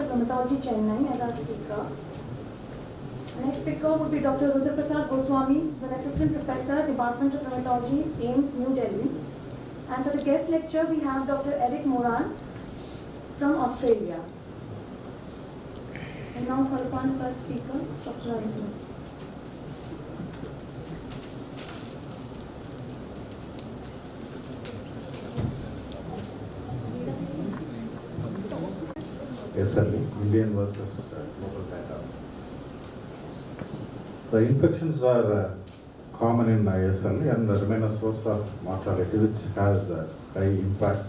Rheumatology, Chennai, as our speaker. The next speaker would be Dr. Rudraprasad Goswami, who is an Assistant Professor, Department of Rheumatology, AIIMS, New Delhi. And for the guest lecture, we have Dr. Eric Moran from Australia. And now call upon the first speaker, Dr. Iracon. Yes, certainly. Indian versus global data. The infections are common in ISL and remain a source of mortality, which has high impact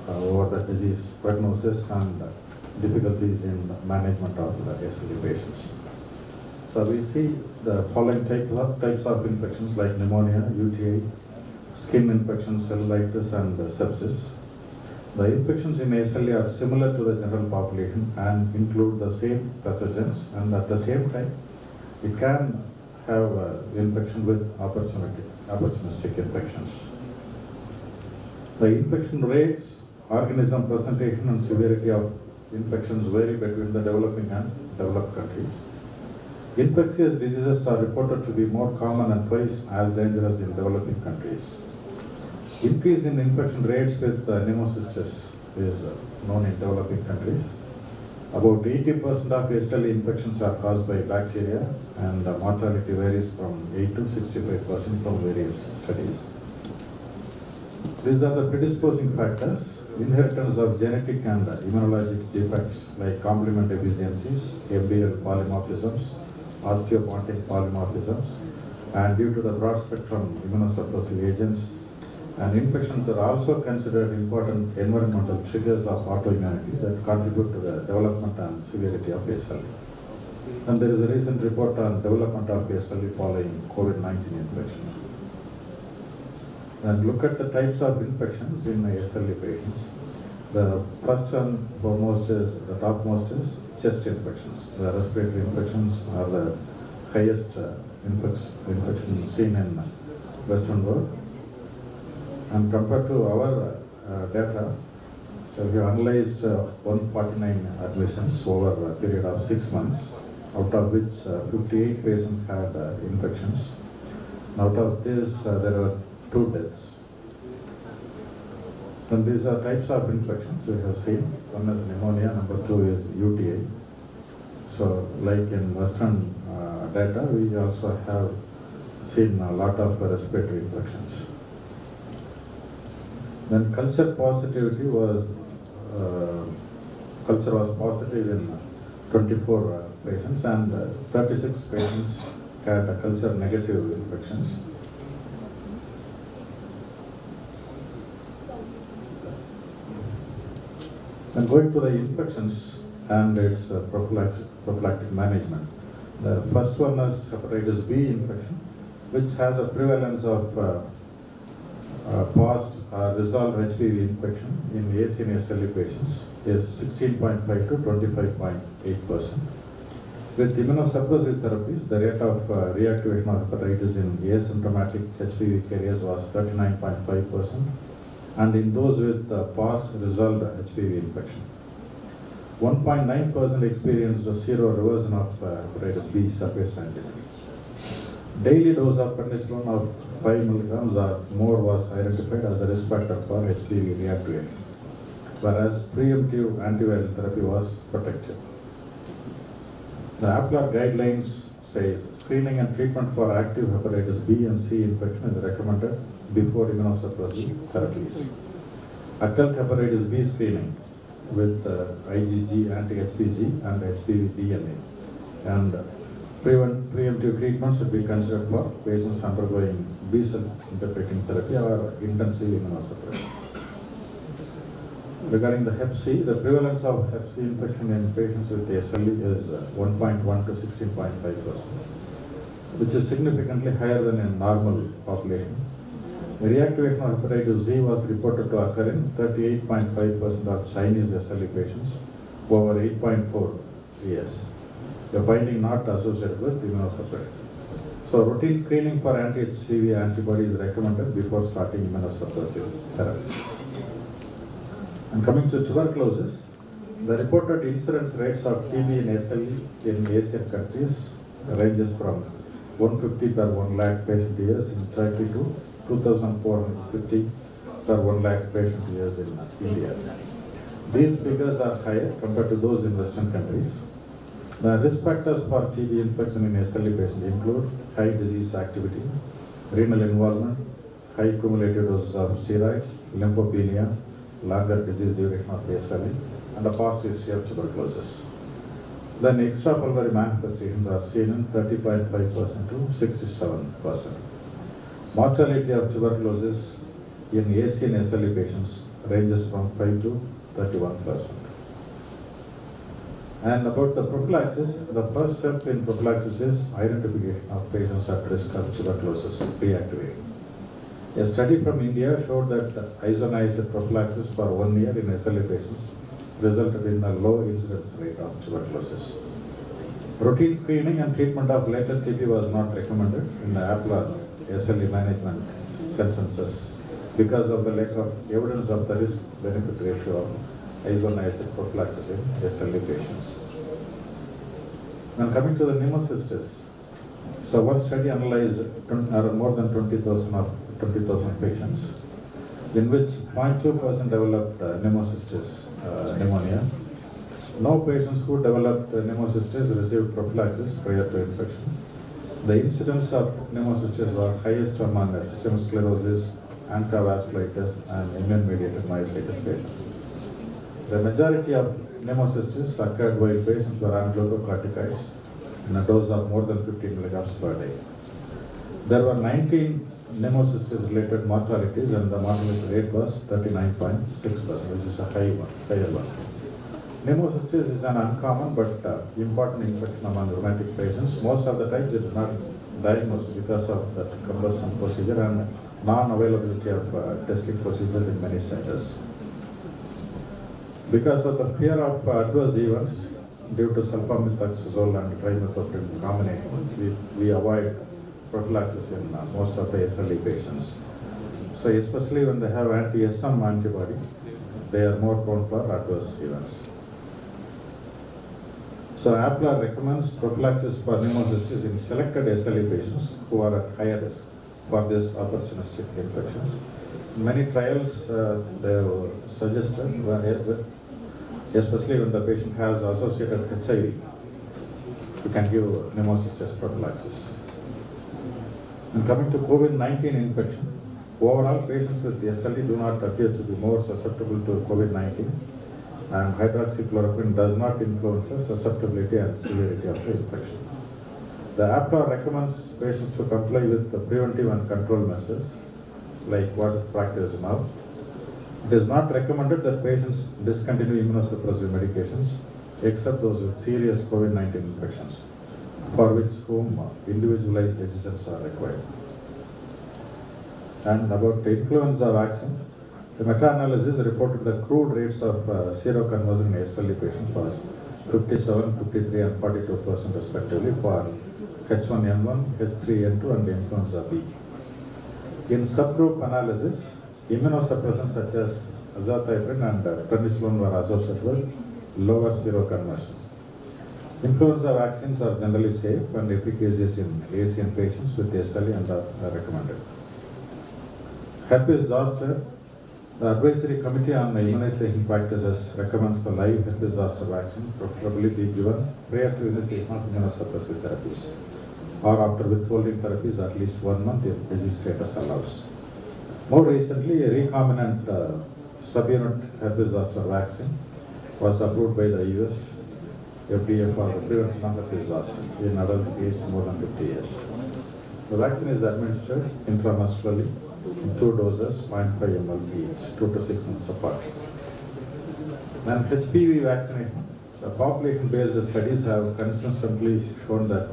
over the disease prognosis and difficulties in management of the ISL patients. So we see the following types of infections like pneumonia, UTI, skin infections, cellulitis, and sepsis. The infections in ASL are similar to the general population and include the same pathogens, and at the same time, it can have infection with opportunistic infections. The infection rates, organism presentation, and severity of infections vary between the developing and developed countries. Infectious diseases are reported to be more common and twice as dangerous in developing countries. Increase in infection rates with pneumocystis is known in developing countries. About 80% of SLE infections are caused by bacteria, and the mortality varies from 8 to 65% from various studies. These are the predisposing factors: inheritance of genetic and immunologic defects like complement deficiencies, MBL polymorphisms, osteopontic polymorphisms, and due to the broad spectrum immunosuppressive agents. And infections are also considered important environmental triggers of autoimmunity that contribute to the development and severity of SLE. And there is a recent report on development of SLE following COVID-19 infection. And look at the types of infections in SLE patients. The first and foremost is, the topmost is chest infections. The respiratory infections are the highest infections seen in Western world. And compared to our data, so we analyzed 149 admissions over a period of 6 months, out of which 58 patients had infections. Out of this, there were 2 deaths. And these are types of infections we have seen. One is pneumonia, number 2 is UTI. So like in Western data, we also have seen a lot of respiratory infections. Then culture positivity was, culture was positive in 24 patients, and 36 patients had culture negative infections. And going to the infections and its prophylactic management. The first one is hepatitis B infection, which has a prevalence of past resolved HPV infection in AC and SLE patients is 16.5 to 25.8%. With immunosuppressive therapies, the rate of reactivation of hepatitis in asymptomatic HPV carriers was 39.5%, and in those with past resolved HPV infection. 1.9% experienced a seroreversion of hepatitis B surface antigen. Daily dose of prednisolone of 5 milligrams or more was identified as a risk factor for HPV reactivation, whereas preemptive antiviral therapy was protective. The APLAR guidelines says screening and treatment for active hepatitis B and C infection is recommended before immunosuppressive therapies. Occult hepatitis B screening with IgG, anti-HPG, and HPV DNA, and preemptive treatment should be considered for patients undergoing B-cell interpreting therapy or intensive immunosuppression. Regarding the Hep C, the prevalence of Hep C infection in patients with SLE is 1.1 to 16.5%, which is significantly higher than in normal population. The reactivation of hepatitis Z was reported to occur in 38.5% of Chinese SLE patients over 8.4 years. The finding not associated with immunosuppression. So routine screening for anti-HCV antibodies is recommended before starting immunosuppressive therapy. And coming to tuberculosis, The reported incidence rates of TB and SLE in Asian countries ranges from 150 per 1 lakh patient years in Turkey to 2,450 per 1 lakh patient years in India. These figures are higher compared to those in Western countries. The risk factors for TB infection in SLE patients include high disease activity, renal involvement, high cumulative doses of steroids, lymphopenia, longer disease duration of SLE, and a past history of tuberculosis. Then extrapulmonary manifestations are seen in 30.5% to 67%. Mortality of tuberculosis in Asian SLE patients ranges from 5 to 31%. And about the prophylaxis, the first step in prophylaxis is identification of patients at risk of tuberculosis reactivating. A study from India showed that isoniazid prophylaxis for 1 year in SLE patients resulted in a low incidence rate of tuberculosis. Routine screening and treatment of latent TB was not recommended in the APLA SLE management consensus because of the lack of evidence of the risk-benefit ratio of isoniazid prophylaxis in SLE patients. Now coming to the pneumocystis. So one study analyzed more than 20,000 patients, in which 0.2% developed pneumocystis pneumonia. No patients who developed pneumocystis received prophylaxis prior to infection. The incidence of pneumocystis was highest among systemic sclerosis, antravasculitis, and immune-mediated myositis patients. The majority of pneumocystis occurred while patients were on glucocorticoids in a dose of more than 15 milligrams per day. There were 19 pneumocystis-related mortalities, and the mortality rate was 39.6%, which is a higher one. Pneumocystis is an uncommon but important infection among rheumatic patients. Most of the times it is not diagnosed because of the cumbersome procedure and non-availability of testing procedures in many centers. Because of the fear of adverse events due to sulfamethoxazole and trimethoprim combination, we avoid prophylaxis in most of the SLE patients. So especially when they have anti-SM antibody, they are more prone for adverse events. So APLA recommends prophylaxis for pneumocystis in selected SLE patients who are at higher risk for this opportunistic infections. In many trials, they have suggested, especially when the patient has associated HIV, you can give pneumocystis prophylaxis. And coming to COVID-19 infection, overall patients with SLE do not appear to be more susceptible to COVID-19, and hydroxychloroquine does not influence the susceptibility and severity of the infection. The APLA recommends patients to comply with the preventive and control measures, like what is practiced now. It is not recommended that patients discontinue immunosuppressive medications, except those with serious COVID-19 infections, for whom individualized decisions are required. And about the influenza vaccine, the meta-analysis reported the crude rates of seroconversion in SLE patients was 57, 53, and 42% respectively for H1N1, H3N2, and influenza B. In subgroup analysis, immunosuppressants such as azathioprine and prednisolone were associated with lower seroconversion. Influenza vaccines are generally safe and efficacious in Asian patients with SLE and are recommended. Herpes zoster, the Advisory Committee on Immunization Practices recommends the live herpes zoster vaccine preferably be given prior to initiation of immunosuppressive therapies, or after withholding therapies at least 1 month if disease status allows. More recently, a recombinant subunit herpes zoster vaccine was approved by the US FDA for the prevention of herpes zoster in adults aged more than 50 years. The vaccine is administered intramuscularly in 2 doses, 0.5 ml each, 2 to 6 months apart. And HPV vaccination, the population-based studies have consistently shown that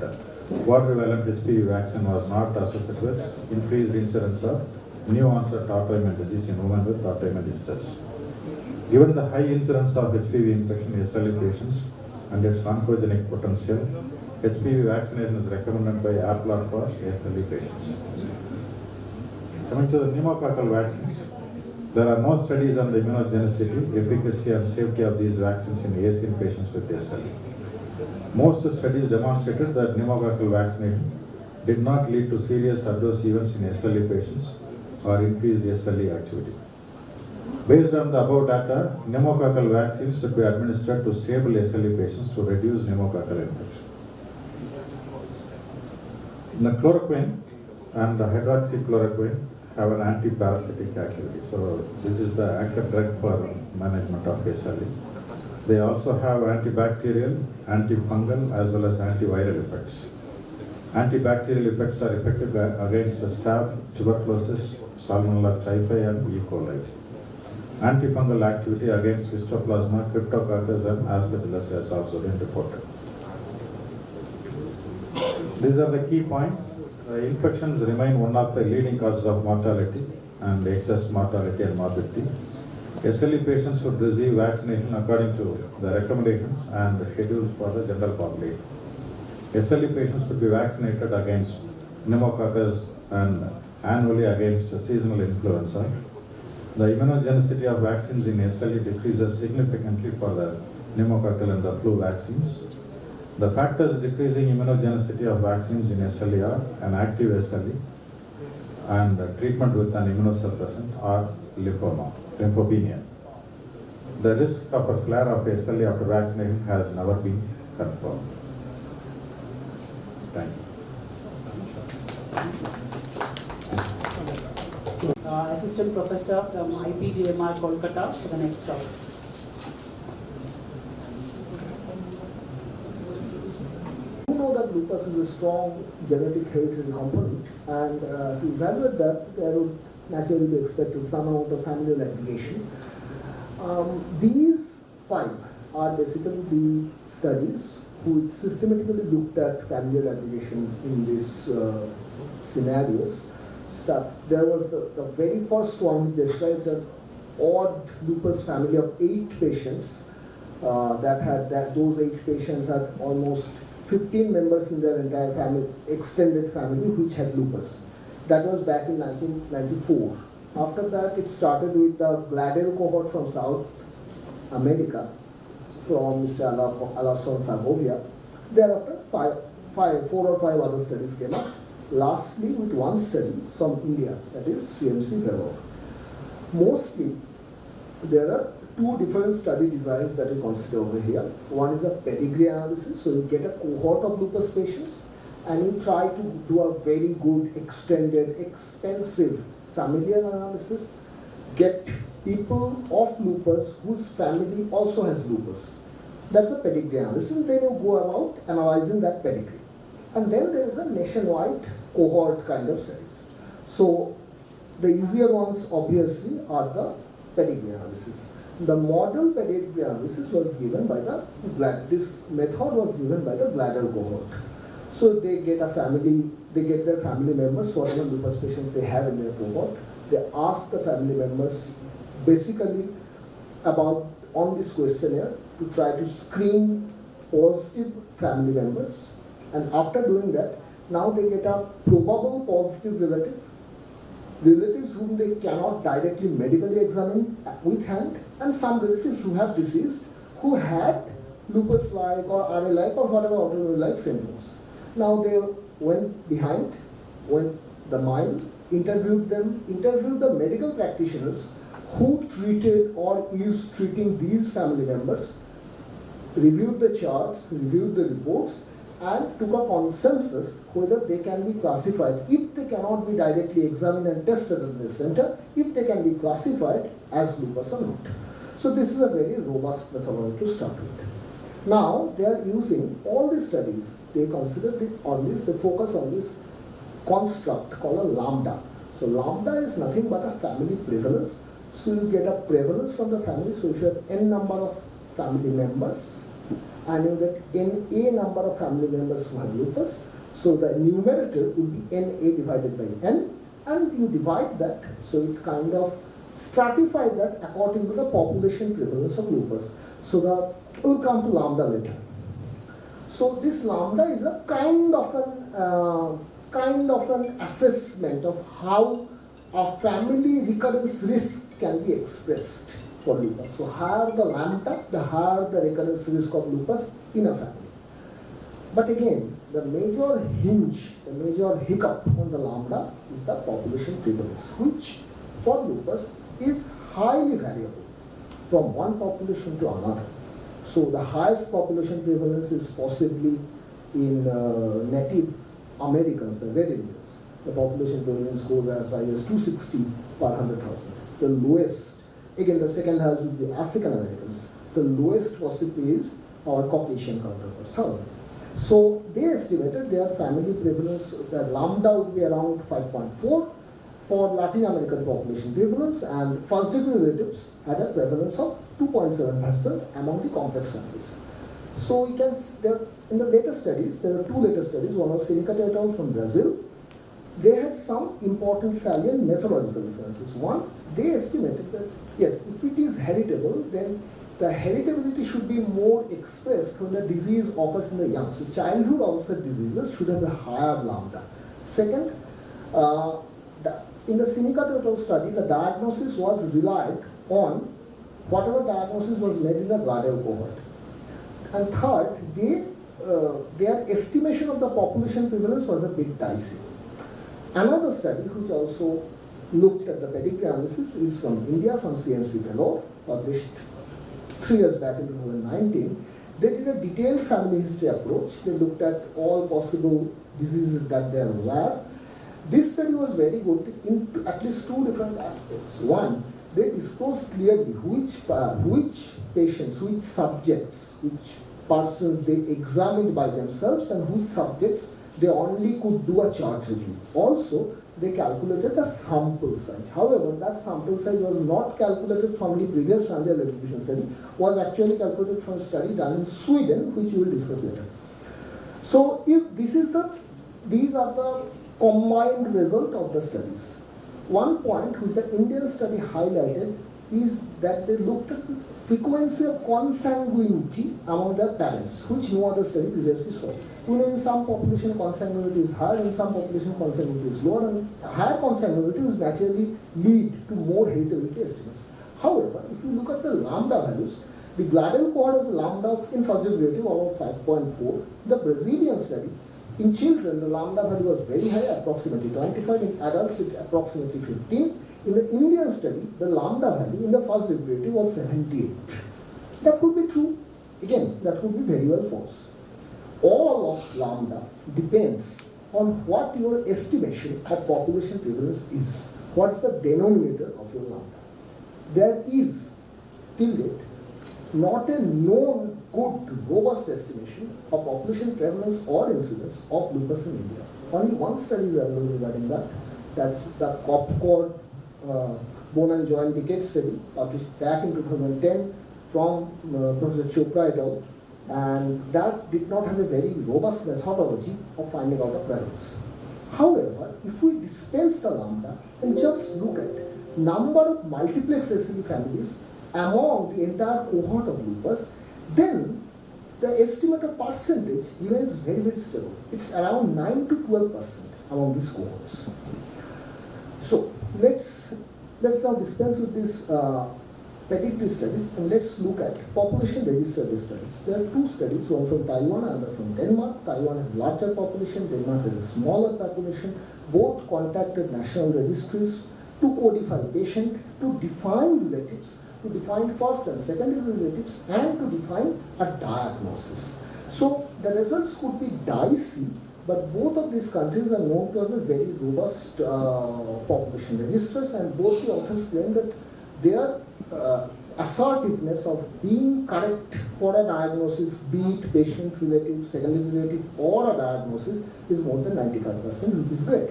quadrivalent HPV vaccine was not associated with increased incidence of new onset autoimmune disease in women with autoimmune diseases. Given the high incidence of HPV infection in SLE patients and its oncogenic potential, HPV vaccination is recommended by APLA for SLE patients. Coming to the pneumococcal vaccines, There are no studies on the immunogenicity, efficacy and safety of these vaccines in Asian patients with SLE. Most studies demonstrated that pneumococcal vaccination did not lead to serious adverse events in SLE patients or increased SLE activity. Based on the above data, pneumococcal vaccines should be administered to stable SLE patients to reduce pneumococcal infection. The chloroquine and the hydroxychloroquine have an anti-parasitic activity. So this is the active drug for management of SLE. They also have antibacterial, antifungal as well as antiviral effects. Antibacterial effects are effective against the staph, tuberculosis, Salmonella typhi and E. coli. Antifungal activity against Histoplasma, Cryptococcus and Aspergillus has also been reported. These are the key points. Infections remain one of the leading causes of mortality and excess mortality and morbidity. SLE patients should receive vaccination according to the recommendations and the schedules for the general population. SLE patients should be vaccinated against pneumococcus and annually against seasonal influenza. The immunogenicity of vaccines in SLE decreases significantly for the pneumococcal and the flu vaccines. The factors decreasing immunogenicity of vaccines in SLE are an active SLE and treatment with an immunosuppressant or lymphopenia. The risk of a flare of SLE after vaccination has never been confirmed. Thank you. Assistant Professor from IPGMR Kolkata for the next topic. You know that lupus is a strong genetic hereditary component, and to evaluate that, there would naturally be expected some amount of familial aggregation. These 5 are basically the studies which systematically looked at familial aggregation in these scenarios. There was the very first one described an odd lupus family of 8 patients those 8 patients had almost 15 members in their entire family, extended family, which had lupus. That was back in 1994. After that, it started with the Gladel cohort from South America, from Mr. Alarson Segovia. Thereafter, 4 or 5 other studies came up. Lastly, with one study from India, that is CMC Vellore. Mostly, there are 2 different study designs that we consider over here. One is a pedigree analysis, so you get a cohort of lupus patients and you try to do a very good, extended, expensive familial analysis, get people of lupus whose family also has lupus. That's a pedigree analysis, and then you go about analyzing that pedigree. And then there is a nationwide cohort kind of studies. So the easier ones obviously are the pedigree analysis. The model pedigree analysis was given by this method was given by the Gladel cohort. So they get their family members, whatever lupus patients they have in their cohort. They ask the family members basically on this questionnaire to try to screen positive family members. And after doing that, now they get a probable positive relatives whom they cannot directly medically examine with hand, and some relatives who have disease who had lupus-like or RA-like or whatever autoimmune-like symptoms. Now they went the mind, interviewed the medical practitioners who treated or is treating these family members, reviewed the charts, reviewed the reports, and took a consensus whether they can be classified, if they cannot be directly examined and tested at the center, if they can be classified as lupus or not. So this is a very robust methodology to start with. Now they are using all these studies, they consider they focus on this construct called a lambda. So lambda is nothing but a family prevalence. So you get a prevalence from the family. So if you have n number of family members, and you get a number of family members who have lupus, so the numerator would be NA divided by N, and you divide that, so it kind of stratifies that according to the population prevalence of lupus. So we'll come to lambda later. So this lambda is a kind of an assessment of how a family recurrence risk can be expressed for lupus. So higher the lambda, the higher the recurrence risk of lupus in a family. But again, the major hinge, the major hiccup on the lambda is the population prevalence, which for lupus is highly variable from one population to another. So the highest population prevalence is possibly in Native Americans, the Red Indians. The population prevalence goes as high as 260 per 100,000. The lowest, again the second highest would be African Americans. The lowest possibly is our Caucasian counterparts. However, so they estimated their family prevalence, the lambda would be around 5.4 for Latin American population prevalence, and first degree relatives had a prevalence of 2.7% among the complex families. So we can, in the latest studies, there are two latest studies, one was Sinicata et al. From Brazil. They had some important salient methodological differences. One, they estimated that, yes, if it is heritable, then the heritability should be more expressed when the disease occurs in the young. So childhood onset diseases should have a higher lambda. Second, in the Sinicata et al. Study, the diagnosis was relied on whatever diagnosis was made in the Gladel cohort. And third, their estimation of the population prevalence was a bit dicey. Another study which also looked at the pedigree analysis is from India, from CMC Fellow, published 3 years back in 2019. They did a detailed family history approach. They looked at all possible diseases that there were. This study was very good in at least 2 different aspects. One, they disclosed clearly which patients, which subjects, which persons they examined by themselves and which subjects they only could do a chart review. Also, they calculated the sample size. However, that sample size was not calculated from the previous family distribution study, was actually calculated from a study done in Sweden, which we will discuss later. So, if these are the combined result of the studies. One point which the Indian study highlighted is that they looked at frequency of consanguinity among their parents, which no other study previously saw. We know in some population consanguinity is higher, in some population consanguinity is lower, and higher consanguinity will naturally lead to more heritability estimates. However, if you look at the lambda values, the Gladel cohort has a lambda in first degree relative about 5.4. The Brazilian study, in children, the lambda value was very high, approximately 25. In adults, it's approximately 15. In the Indian study, the lambda value in the first degree was 78. That could be true. Again, that could be very well false. All of lambda depends on what your estimation of population prevalence is. What is the denominator of your lambda? There is, till date, not a known good, robust estimation of population prevalence or incidence of lupus in India. Only one study is available regarding that. That's the COPCOR bone and joint decade study published back in 2010 from Professor Chopra et al. And that did not have a very robust methodology of finding out a prevalence. However, if we dispense the lambda and just look at number of multiplex SCD families among the entire cohort of lupus, then the estimated percentage remains very, very stable. It's around 9 to 12% among these cohorts. So let's now dispense with this pedigree studies and let's look at population registered studies. There are 2 studies, one from Taiwan and another from Denmark. Taiwan has larger population, Denmark has a smaller population. Both contacted national registries to codify patient, to define relatives, to define first and secondary relatives, and to define a diagnosis. So the results could be dicey, but both of these countries are known to have a very robust population registers, and both the authors claim that their assertiveness of being correct for a diagnosis, be it patient relative, secondary relative, or a diagnosis, is more than 95%, which is great.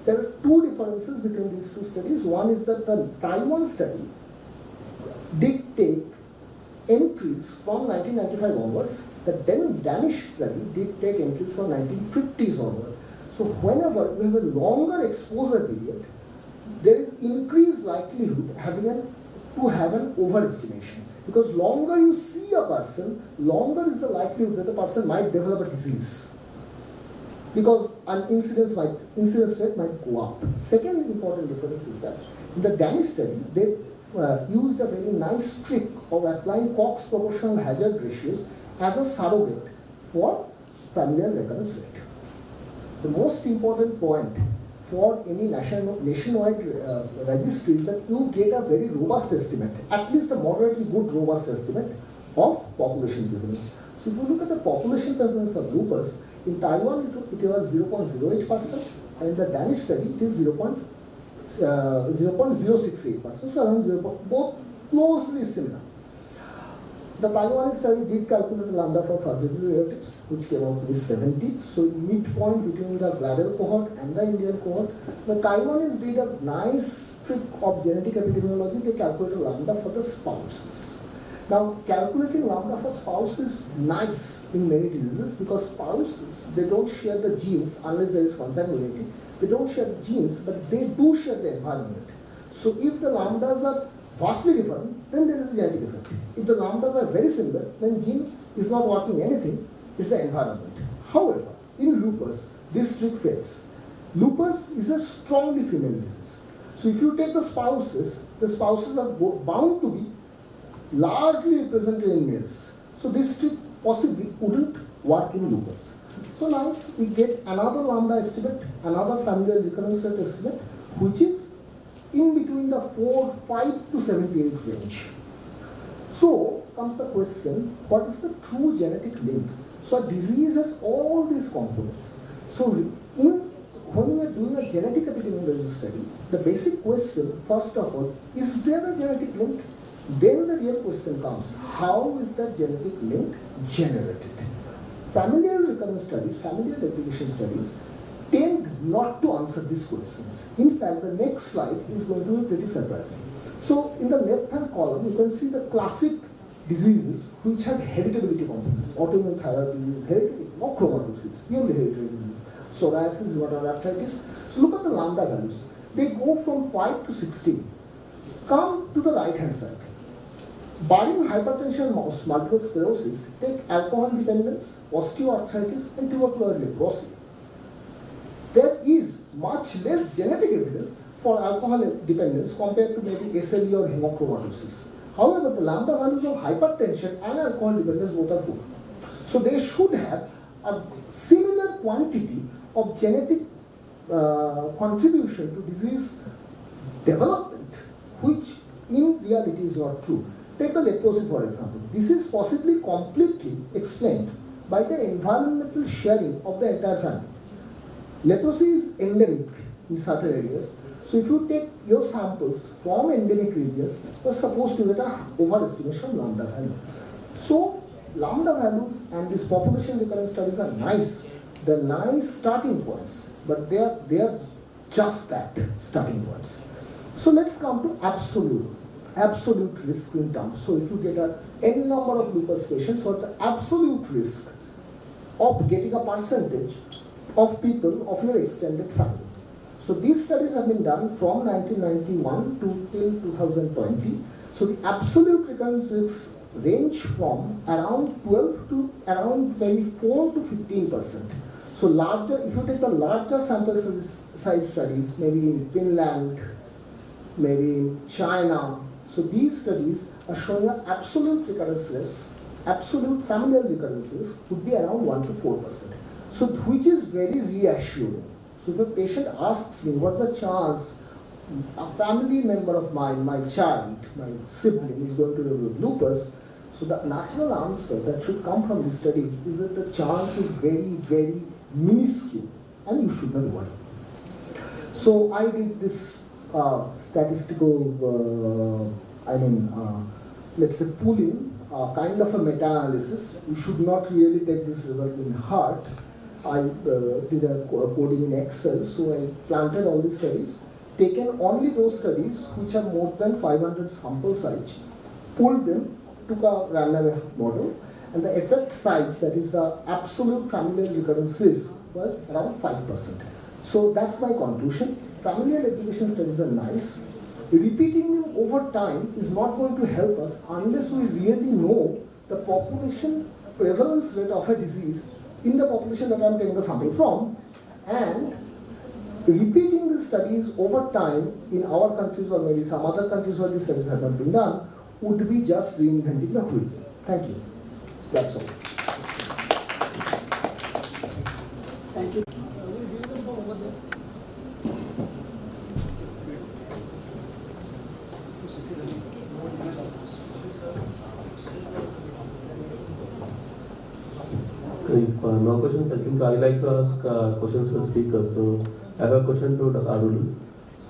There are 2 differences between these 2 studies. One is that the Taiwan study did take entries from 1995 onwards. The Danish study did take entries from 1950s onward. So whenever we have a longer exposure period, there is increased likelihood to have an overestimation. Because longer you see a person, longer is the likelihood that the person might develop a disease. Because an incidence rate might go up. Second important difference is that In the Danish study, they used a very nice trick of applying Cox proportional hazard ratios as a surrogate for familial recurrence rate. The most important point for any nationwide registry is that you get a very robust estimate, at least a moderately good robust estimate of population prevalence. So if you look at the population prevalence of lupus, in Taiwan it was 0.08%, and in the Danish study it is 0.068%, so around 0, both closely similar. The Taiwanese study did calculate the lambda for fragile relatives, which came out to be 70. So midpoint between the Gladel cohort and the Indian cohort. The Taiwanese did a nice trick of genetic epidemiology. They calculated lambda for the spouses. Now, calculating lambda for spouses is nice in many diseases because spouses, they don't share the genes unless there is consanguinity. They don't share the genes, but they do share the environment. So if the lambdas are vastly different, then there is a genetic effect. If the lambdas are very similar, then gene is not working anything, it's the environment. However, in lupus, this trick fails. Lupus is a strongly female disease. So if you take the spouses are bound to be largely represented in males. So this trick possibly wouldn't work in lupus. So nice, we get another lambda estimate, another familial recurrence rate estimate, which is in between the 5 to 78 range. So comes the question, what is the true genetic link? So a disease has all these components. So when we are doing a genetic epidemiology study, the basic question, first of all, is there a genetic link? Then the real question comes, how is that genetic link generated? Familial recurrence studies, familial application studies, tend not to answer these questions. In fact, the next slide is going to be pretty surprising. So in the left-hand column, you can see the classic diseases which have heritability components, autoimmune thyroid disease, hereditary, no chromatosis, purely hereditary disease, psoriasis, rheumatoid arthritis. So look at the lambda values. They go from 5 to 16. Come to the right-hand side. Barring hypertension, multiple sclerosis, take alcohol dependence, osteoarthritis, and tubercular leprosy. There is much less genetic evidence for alcohol dependence compared to maybe SLE or hemochromatosis. However, the lambda values of hypertension and alcohol dependence both are good. So they should have a similar quantity of genetic contribution to disease development, which in reality is not true. Take the leprosy, for example. This is possibly completely explained by the environmental sharing of the entire family. Leprosy is endemic in certain areas. So if you take your samples from endemic regions, you're supposed to get an overestimation of lambda value. So lambda values and these population recurrence studies are nice. They're nice starting points, but they are just that, starting points. So let's come to absolute risk in terms. So if you get an n number of lupus patients, what's the absolute risk of getting a percentage of people of your extended family? So these studies have been done from 1991 to till 2020. So the absolute recurrence risks range from around 12 to around maybe 4 to 15%. So larger, if you take the larger sample size studies, maybe in Finland, maybe in China, so these studies are showing an absolute recurrence risk, absolute familial recurrence risk would be around 1 to 4%. So which is very reassuring. So if a patient asks me, what's the chance a family member of mine, my child, my sibling is going to develop lupus, so the natural answer that should come from these studies is that the chance is very, very minuscule and you should not worry. So I did this statistical, let's say pooling, kind of a meta-analysis. You should not really take this result in heart. I did a coding in Excel, so I planted all these studies, taken only those studies which have more than 500 sample size, pulled them, took a random model, and the effect size, that is the absolute familial recurrence risk, was around 5%. So that's my conclusion. Familial application studies are nice. Repeating them over time is not going to help us unless we really know the population prevalence rate of a disease in the population that I'm taking the sample from, and repeating the studies over time in our countries or maybe some other countries where these studies have not been done would be just reinventing the wheel. Thank you. That's all. Thank you. If no questions, I think I like to ask questions to speakers. So I have a question to Dr. Arul.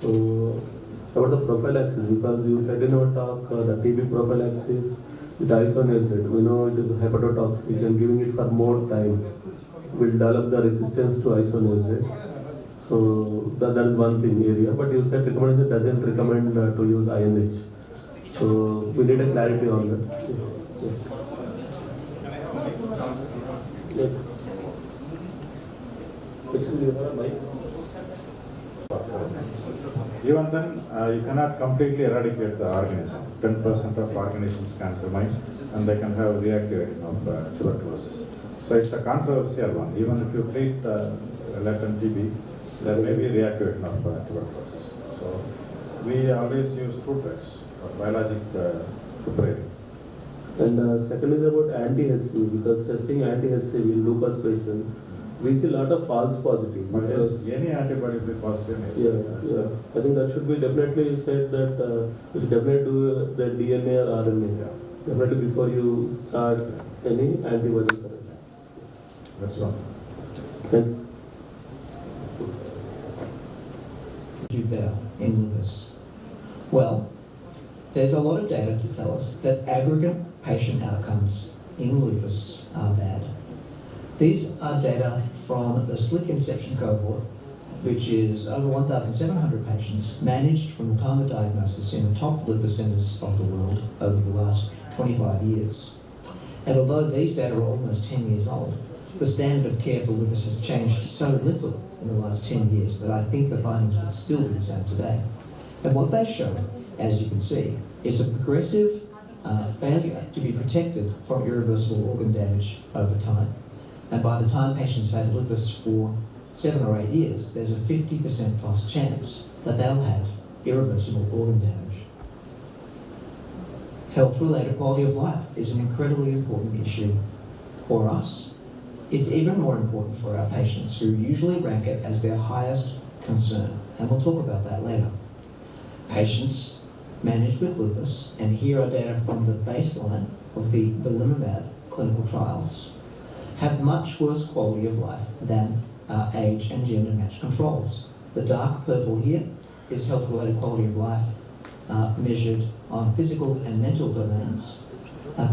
So about the prophylaxis, because you said in your talk the TB prophylaxis with isoniazid, we know it is hepatotoxic and giving it for more time will develop the resistance to isoniazid. So that is one thing area. But you said recommendation doesn't recommend to use INH. So we need a clarity on that. Yeah. Even then, you cannot completely eradicate the organism. 10% of organisms can remain and they can have reactivating of tuberculosis. So it's a controversial one. Even if you treat latent TB, there may be reactivating of tuberculosis. So we always use two drugs, biologic preparing. And second is about anti-HCV, because testing anti-HCV in lupus patients, we see a lot of false positives. But yes, any antibody will be positive. Yeah. I think that should be definitely, you said that you should definitely do the DNA or RNA. Yeah. Definitely before you start any antibody therapy. That's one. And do better in lupus? Well, there's a lot of data to tell us that aggregate patient outcomes in lupus are bad. These are data from the SLIC Inception cohort, which is over 1,700 patients managed from the time of diagnosis in the top lupus centres of the world over the last 25 years. And although these data are almost 10 years old, the standard of care for lupus has changed so little in the last 10 years that I think the findings would still be the same today. And what they show, as you can see, is a progressive failure to be protected from irreversible organ damage over time. And by the time patients have had lupus for 7 or 8 years, there's a 50% plus chance that they'll have irreversible organ damage. Health-related quality of life is an incredibly important issue for us. It's even more important for our patients, who usually rank it as their highest concern. And we'll talk about that later. Patients managed with lupus, and here are data from the baseline of the belimumab clinical trials, have much worse quality of life than age and gender matched controls. The dark purple here is health-related quality of life measured on physical and mental domains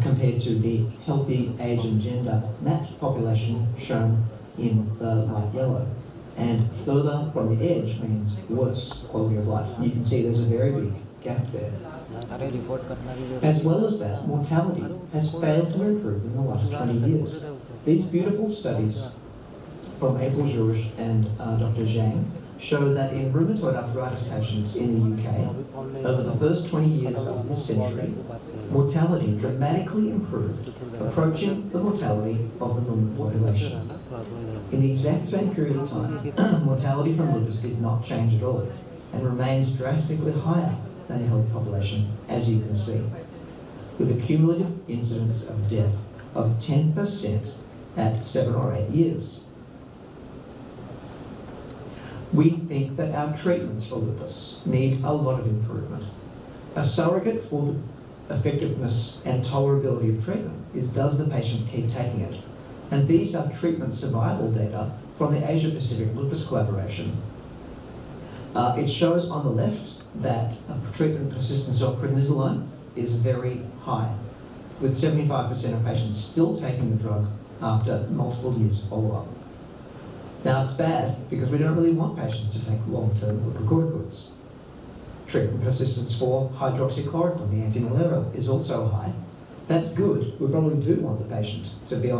compared to the healthy age and gender matched population shown in the light yellow. And further from the edge means worse quality of life. You can see there's a very big gap there. As well as that, mortality has failed to improve in the last 20 years. These beautiful studies from April Georges and Dr. Zhang show that in rheumatoid arthritis patients in the UK, over the first 20 years of this century, mortality dramatically improved, approaching the mortality of the normal population. In the exact same period of time, mortality from lupus did not change at all and remains drastically higher than the healthy population, as you can see, with a cumulative incidence of death of 10% at 7 or 8 years. We think that our treatments for lupus need a lot of improvement. A surrogate for the effectiveness and tolerability of treatment is, does the patient keep taking it? And these are treatment survival data from the Asia-Pacific Lupus Collaboration. It shows on the left that treatment persistence of prednisolone is very high, with 75% of patients still taking the drug after multiple years of follow-up. Now, it's bad because we don't really want patients to take long-term glucocorticoids. Treatment persistence for hydroxychloroquine, the antimalarial, is also high. That's good. We probably do want the patient to be on